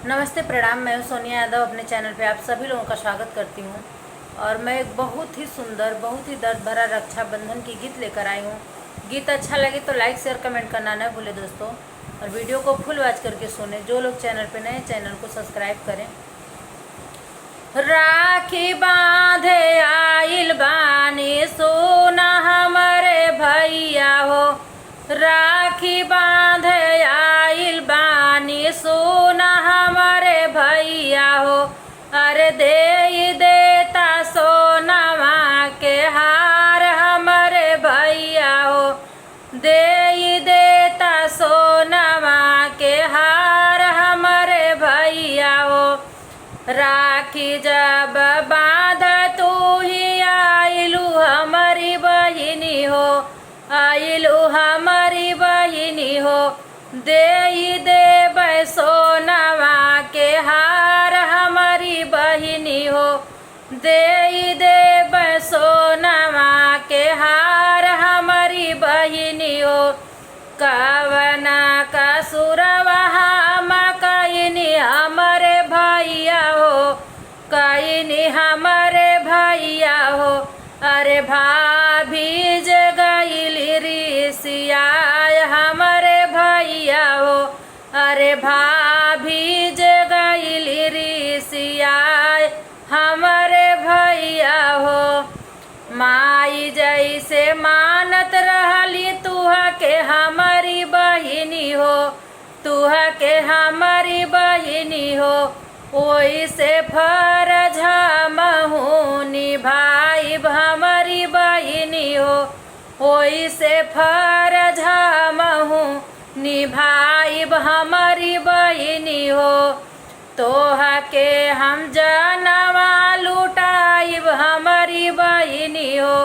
नमस्ते, प्रणाम। मैं हूं सोनिया यादव। अपने चैनल पे आप सभी लोगों का स्वागत करती हूं। और मैं एक बहुत ही सुंदर, बहुत ही दर्द भरा रक्षाबंधन की गीत लेकर आई हूं। गीत अच्छा लगे तो लाइक शेयर कमेंट करना न भूले दोस्तों, और वीडियो को फुल वॉच करके सुने। जो लोग चैनल पे नए, चैनल को सब्सक्राइब करें। राखी बांधे आइल बानी सोना हमारे भैया हो, राखी बांधे आइल बानी सोना हमारे भैया हो। अरे दे देता सोनावा के हार हमारे भैया हो, दे देता सोनावा के हार हमारे भैया हो। राखी जब बांध तू ही आइलू हमारी बहिनी हो, आइलू हमारी बहिनी हो। दे दे सोनावा के हार हमारी बहिनी हो, दे दे सोनावा के हार हमारी बहिनी हो। कवना का सुरवा हम कईनी हमारे भैया हो, कईनी हमारे भैया हो। अरे भाभी जगैली ऋषियाय हमारे भैया हो, अरे भाभी जगैली ऋषियाय हमारे भैया हो। माई जैसे मानत रहली तुहा के हमारी बहिनी हो, तुहा के हमारी बहिनी हो। ओइसे फरज हमहू निभाइब हमारी बहिनी हो, ओइसे फरज हमहू निभाइब हमारी बहिनी हो। तोहा के हम जनवा लुटाइब हमारी बहिनी हो,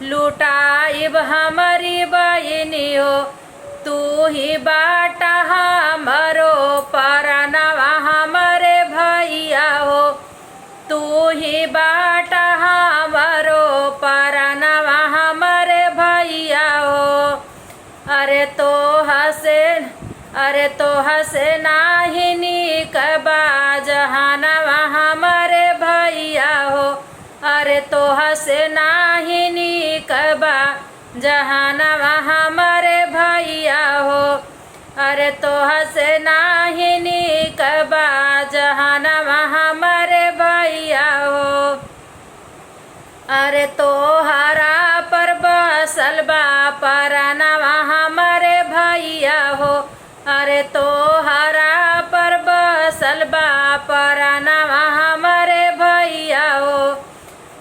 लुटाइब हमारी बहिनी हो। तू ही बाटा हमरो परनवा हमारे भैया हो, तू ही बाटा हमरो परनवा हमारे भैया हो। अरे तो हसे नाही नीक बा जहानवा हमारे भैया हो, अरे तो हसे नाही नीक बा जहानवा हमारे भैया हो। अरे तो हसे नाही नीक बा जहानवा हमारे भैया हो। अरे तोहरा पर बसल बा परनवा हमारे भैया हो, अरे तोहरा पर बसल बा परनवा हमारे भैया हो।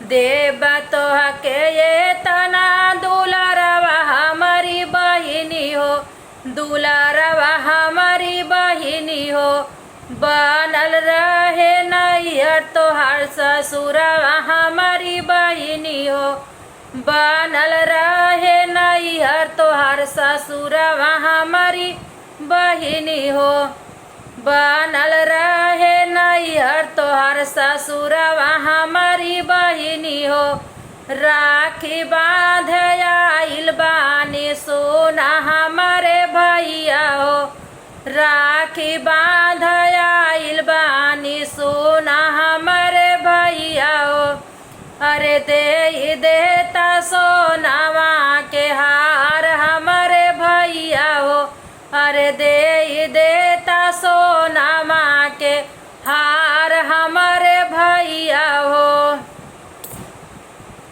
देव तोह के ये तना दुलारवा हमारी बहिनी हो, दुलारवा हमारी बहिनी हो। बनल रहे नैहर तोहार ससुरवा हमारी बहिनी हो, बनल रहे नैहर तोहार ससुरवा हमारी बहिनी हो, बनल रहे नैहर तोहार ससुरवा हमारी बहिनी हो। राखी बांध आइल बानी सोना हमारे भैया हो, राखी बांध आइल बानी सोना हमारे भैया हो। अरे दे देता सोनावा